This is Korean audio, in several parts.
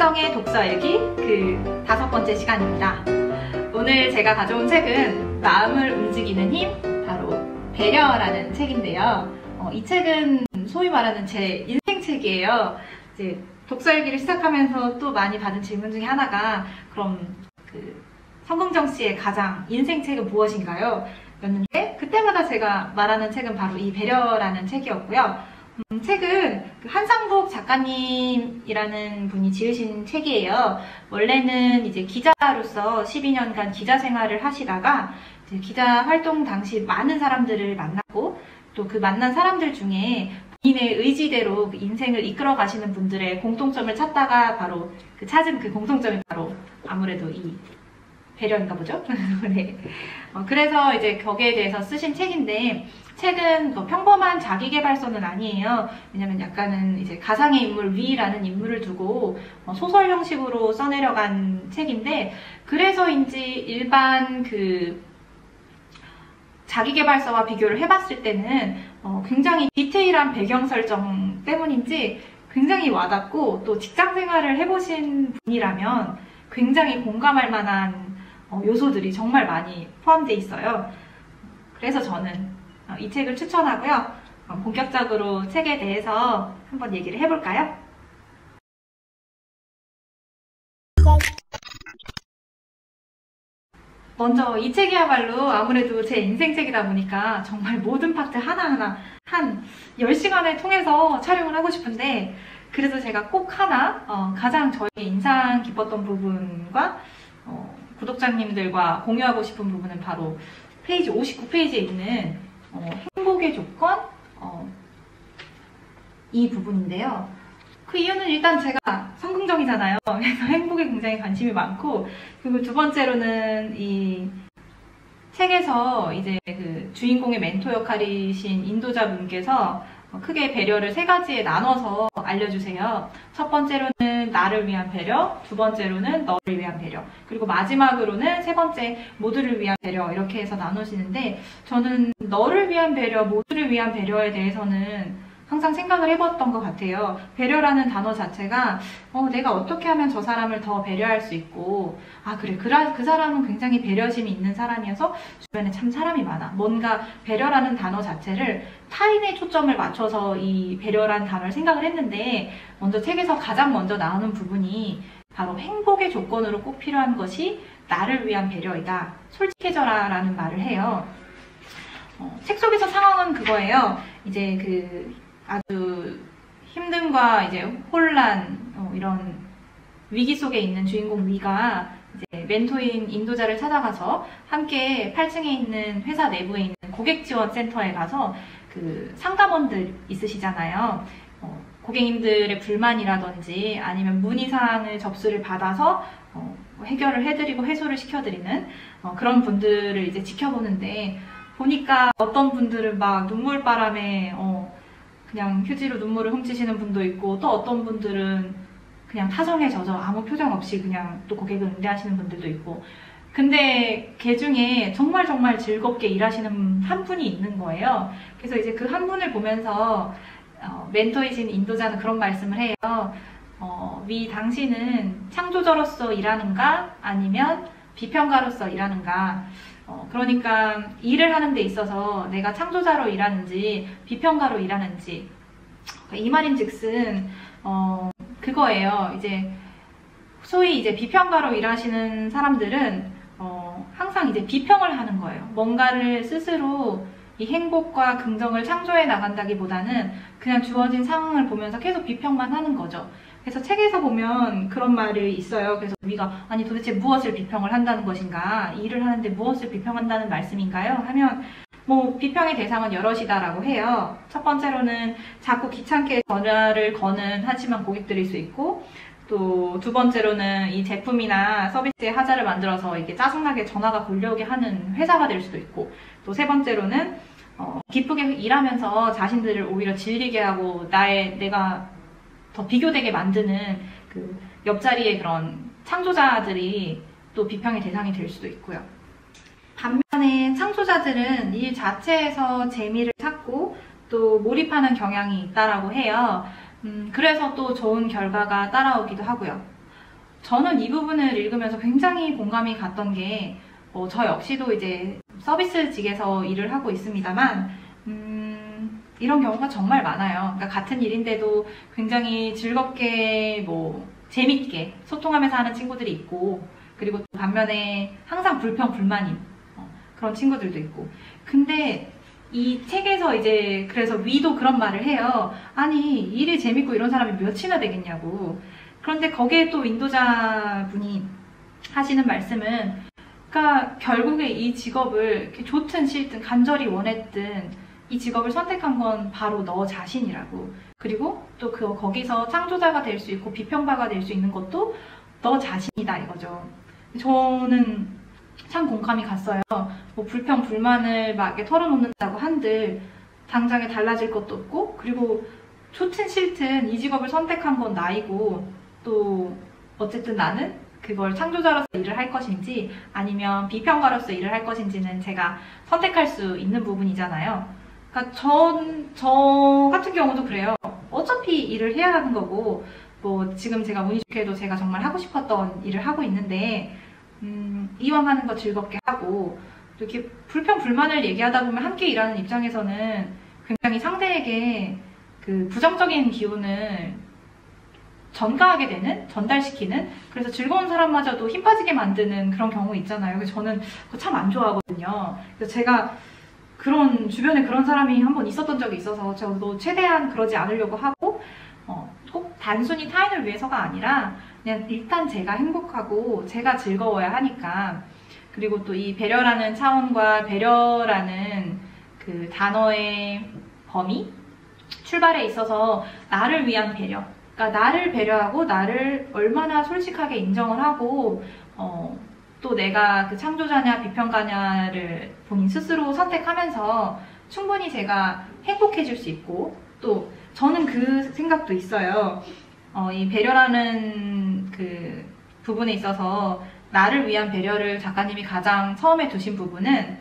김은정의 독서일기 그 5번째 시간입니다. 오늘 제가 가져온 책은 마음을 움직이는 힘, 바로 배려라는 책인데요. 이 책은 소위 말하는 제 인생책이에요. 이제 독서일기를 시작하면서 또 많이 받은 질문 중에 하나가 그럼 성긍정 씨의 가장 인생책은 무엇인가요? 였는데 그때마다 제가 말하는 책은 바로 이 배려라는 책이었고요. 책은 한상복 작가님이라는 분이 지으신 책이에요. 원래는 이제 기자로서 12년간 기자 생활을 하시다가 이제 기자 활동 당시 많은 사람들을 만나고 또 그 만난 사람들 중에 본인의 의지대로 인생을 이끌어 가시는 분들의 공통점을 찾다가 바로 찾은 그 공통점이 바로 아무래도 이 배려인가 보죠? 네. 그래서 이제 거기에 대해서 쓰신 책인데, 책은 평범한 자기계발서는 아니에요. 왜냐면 약간은 이제 가상의 인물 위라는 인물을 두고 소설 형식으로 써내려간 책인데, 그래서인지 일반 자기계발서와 비교를 해봤을 때는 굉장히 디테일한 배경 설정 때문인지 굉장히 와닿고, 또 직장 생활을 해보신 분이라면 굉장히 공감할 만한 요소들이 정말 많이 포함되어 있어요. 그래서 저는 이 책을 추천하고요. 본격적으로 책에 대해서 한번 얘기를 해볼까요? 먼저 이 책이야말로 아무래도 제 인생책이다 보니까 정말 모든 파트 하나하나 한 10시간을 통해서 촬영을 하고 싶은데, 그래서 제가 꼭 하나 가장 저의 인상 깊었던 부분과 구독자님들과 공유하고 싶은 부분은 바로 페이지 59페이지에 있는 행복의 조건 이 부분인데요. 그 이유는 일단 제가 성긍정이잖아요. 그래서 행복에 굉장히 관심이 많고, 그리고 두 번째로는 이 책에서 이제 주인공의 멘토 역할이신 인도자분께서 크게 배려를 3가지에 나눠서 알려주세요. 첫 번째로는 나를 위한 배려, 두 번째로는 너를 위한 배려, 그리고 마지막으로는 세 번째 모두를 위한 배려, 이렇게 해서 나누시는데, 저는 너를 위한 배려, 모두를 위한 배려에 대해서는 항상 생각을 해봤던 것 같아요. 배려라는 단어 자체가 내가 어떻게 하면 저 사람을 더 배려할 수 있고, 그래, 그 사람은 굉장히 배려심이 있는 사람이어서 주변에 참 사람이 많아. 뭔가 배려라는 단어 자체를 타인의 초점을 맞춰서 이 배려라는 단어를 생각을 했는데, 먼저 책에서 가장 먼저 나오는 부분이 바로 행복의 조건으로 꼭 필요한 것이 나를 위한 배려이다. 솔직해져라 라는 말을 해요. 책 속에서 상황은 그거예요. 이제 아주 힘듦과 이제 혼란, 이런 위기 속에 있는 주인공 위가 이제 멘토인 인도자를 찾아가서 함께 8층에 있는 회사 내부에 있는 고객 지원 센터에 가서 상담원들 있으시잖아요. 고객님들의 불만이라든지 아니면 문의사항을 접수를 받아서 해결을 해드리고 해소를 시켜드리는 그런 분들을 이제 지켜보는데, 보니까 어떤 분들은 막 눈물바람에 그냥 휴지로 눈물을 훔치시는 분도 있고, 또 어떤 분들은 그냥 타성에 젖어 아무 표정 없이 그냥 또 고객을 응대하시는 분들도 있고, 근데 걔 중에 정말 즐겁게 일하시는 한 분이 있는 거예요. 그래서 이제 그 한 분을 보면서 멘토이신 인도자는 그런 말씀을 해요. 위 당신은 창조자로서 일하는가 아니면 비평가로서 일하는가. 그러니까 일을 하는 데 있어서 내가 창조자로 일하는지 비평가로 일하는지, 이 말인즉슨 그거예요. 이제 소위 이제 비평가로 일하시는 사람들은 항상 이제 비평을 하는 거예요. 뭔가를 스스로 이 행복과 긍정을 창조해 나간다기보다는 그냥 주어진 상황을 보면서 계속 비평만 하는 거죠. 그래서 책에서 보면 그런 말이 있어요. 그래서 우리가 아니 도대체 무엇을 비평을 한다는 것인가, 일을 하는데 무엇을 비평한다는 말씀인가요? 하면 비평의 대상은 여럿이다라고 해요. 첫 번째로는 자꾸 귀찮게 전화를 거는 한심한 고객들일 수 있고, 또 두 번째로는 이 제품이나 서비스에 하자를 만들어서 이게 짜증나게 전화가 걸려오게 하는 회사가 될 수도 있고, 또 세 번째로는 기쁘게 일하면서 자신들을 오히려 질리게 하고 내가 더 비교되게 만드는 옆자리의 그런 창조자들이 또 비평의 대상이 될 수도 있고요. 반면에 창조자들은 일 자체에서 재미를 찾고 또 몰입하는 경향이 있다라고 해요. 그래서 또 좋은 결과가 따라오기도 하고요. 저는 이 부분을 읽으면서 굉장히 공감이 갔던 게, 저 역시도 이제 서비스직에서 일을 하고 있습니다만, 이런 경우가 정말 많아요. 그러니까 같은 일인데도 굉장히 즐겁게, 재밌게 소통하면서 하는 친구들이 있고, 그리고 또 반면에 항상 불평불만인 그런 친구들도 있고. 근데 이 책에서 이제 그래서 위도 그런 말을 해요. 아니, 일이 재밌고 이런 사람이 몇이나 되겠냐고. 그런데 거기에 또 인도자분이 하시는 말씀은, 그러니까 결국에 이 직업을 이렇게 좋든 싫든 간절히 원했든 이 직업을 선택한 건 바로 너 자신이라고. 그리고 또 거기서 창조자가 될 수 있고 비평가가 될 수 있는 것도 너 자신이다 이거죠. 저는 참 공감이 갔어요. 불평 불만을 막 이렇게 털어놓는다고 한들 당장에 달라질 것도 없고, 그리고 좋든 싫든 이 직업을 선택한 건 나이고, 또 어쨌든 나는 그걸 창조자로서 일을 할 것인지 아니면 비평가로서 일을 할 것인지는 제가 선택할 수 있는 부분이잖아요. 그러니까 저 같은 경우도 그래요. 어차피 일을 해야 하는 거고, 지금 제가 운이 좋게도 제가 정말 하고 싶었던 일을 하고 있는데, 이왕 하는 거 즐겁게 하고, 또 이렇게 불평 불만을 얘기하다 보면 함께 일하는 입장에서는 굉장히 상대에게 그 부정적인 기운을 전가하게 되는, 전달시키는, 그래서 즐거운 사람마저도 힘 빠지게 만드는 그런 경우 있잖아요. 그래서 저는 그거 참 안 좋아하거든요. 그래서 제가 주변에 그런 사람이 한번 있었던 적이 있어서 저도 최대한 그러지 않으려고 하고, 꼭 단순히 타인을 위해서가 아니라 그냥 일단 제가 행복하고 제가 즐거워야 하니까. 그리고 또 이 배려라는 차원과 배려라는 그 단어의 범위, 출발에 있어서 나를 위한 배려, 그러니까 나를 배려하고 나를 얼마나 솔직하게 인정을 하고, 또 내가 그 창조자냐 비평가냐를 본인 스스로 선택하면서 충분히 제가 행복해질 수 있고, 또 저는 그 생각도 있어요. 이 배려라는 그 부분에 있어서 나를 위한 배려를 작가님이 가장 처음에 두신 부분은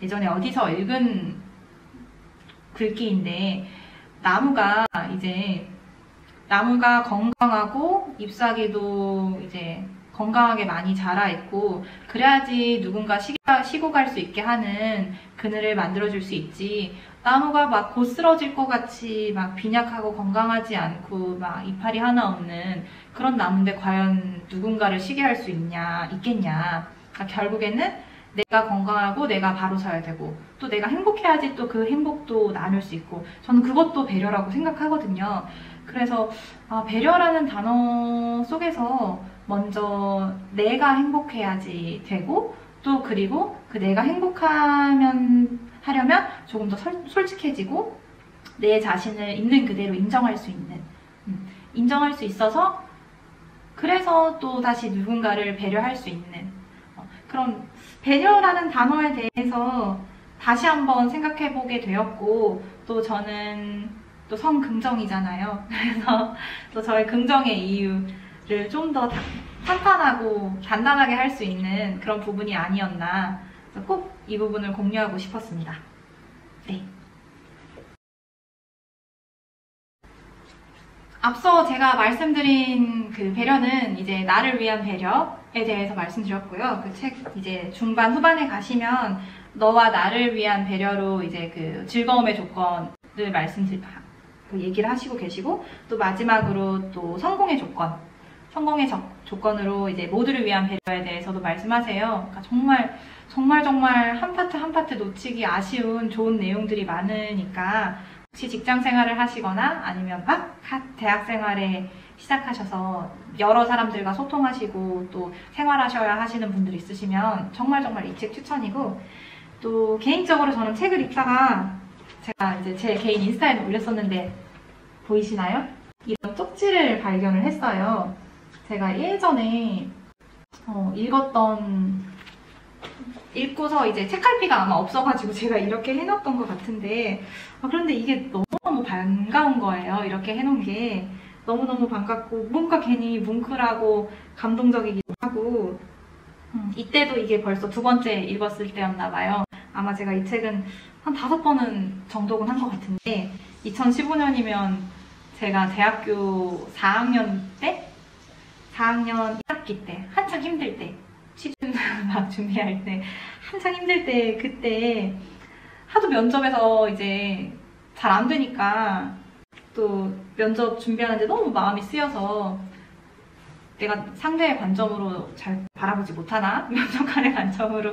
예전에 어디서 읽은 글귀인데, 나무가 건강하고 잎사귀도 이제 건강하게 많이 자라있고, 그래야지 누군가 쉬고 갈 수 있게 하는 그늘을 만들어줄 수 있지. 나무가 막 곧 쓰러질 것 같이 막 빈약하고 건강하지 않고 막 이파리 하나 없는 그런 나무인데 과연 누군가를 쉬게 할 수 있겠냐. 그러니까 결국에는 내가 건강하고 내가 바로 서야 되고, 또 내가 행복해야지 또 그 행복도 나눌 수 있고, 저는 그것도 배려라고 생각하거든요. 그래서 배려라는 단어 속에서 먼저 내가 행복해야지 되고, 또 그리고 그 내가 하려면 조금 더 솔직해지고 내 자신을 있는 그대로 인정할 수 있어서, 그래서 또 다시 누군가를 배려할 수 있는 그런 배려라는 단어에 대해서 다시 한번 생각해 보게 되었고, 또 저는 또 성긍정이잖아요. 그래서 또 저의 긍정의 이유를 좀 더 탄탄하고 단단하게 할 수 있는 그런 부분이 아니었나, 꼭 이 부분을 공유하고 싶었습니다. 네. 앞서 제가 말씀드린 그 배려는 이제 나를 위한 배려에 대해서 말씀드렸고요. 그 책 이제 중반 후반에 가시면 너와 나를 위한 배려로 이제 그 즐거움의 조건을 얘기를 하시고 계시고, 또 마지막으로 또 성공의 조건으로 이제 모두를 위한 배려에 대해서도 말씀하세요. 그러니까 정말 한 파트 놓치기 아쉬운 좋은 내용들이 많으니까, 혹시 직장 생활을 하시거나 아니면 막 대학 생활에 시작하셔서 여러 사람들과 소통하시고 또 생활하셔야 하시는 분들이 있으시면 정말 이 책 추천이고, 또 개인적으로 저는 책을 읽다가 제가 이제 제 개인 인스타에 올렸었는데 보이시나요? 이런 쪽지를 발견을 했어요. 제가 예전에 읽고서 이제 책갈피가 아마 없어가지고 제가 이렇게 해놨던 것 같은데, 그런데 이게 너무너무 반가운 거예요. 이렇게 해놓은 게 너무너무 반갑고, 뭔가 괜히 뭉클하고 감동적이기도 하고, 이때도 이게 벌써 두 번째 읽었을 때였나 봐요. 아마 제가 이 책은 한 5번은 정독은 한 것 같은데, 2015년이면 제가 대학교 4학년 때 4학년 1학기 때 한창 힘들 때 취준 막 준비할 때 한창 힘들 때 그때 하도 면접에서 이제 잘 안 되니까 또 면접 준비하는데 너무 마음이 쓰여서 내가 상대의 관점으로 잘 바라보지 못하나? 면접관의 관점으로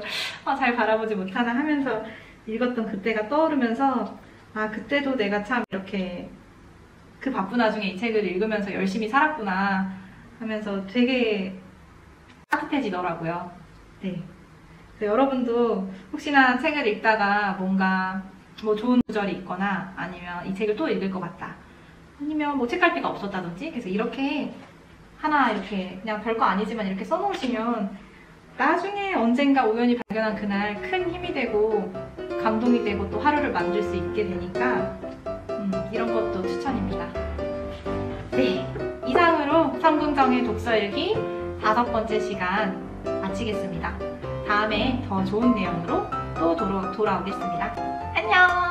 잘 바라보지 못하나 하면서 읽었던 그때가 떠오르면서 아 그때도 내가 참 이렇게 그 바쁜 와중에 이 책을 읽으면서 열심히 살았구나 하면서 되게 따뜻해지더라고요. 네. 그래서 여러분도 혹시나 책을 읽다가 뭔가 뭐 좋은 구절이 있거나 아니면 이 책을 또 읽을 것 같다 아니면 뭐 책갈 데가 없었다든지 그래서 이렇게 하나 이렇게 그냥 별거 아니지만 이렇게 써놓으시면 나중에 언젠가 우연히 발견한 그날 큰 힘이 되고 감동이 되고 또 하루를 만들 수 있게 되니까 이런 것도 추천입니다. 네, 이상으로 성궁정의 독서 읽기 5번째 시간 마치겠습니다. 다음에 더 좋은 내용으로 또 돌아오겠습니다. 안녕!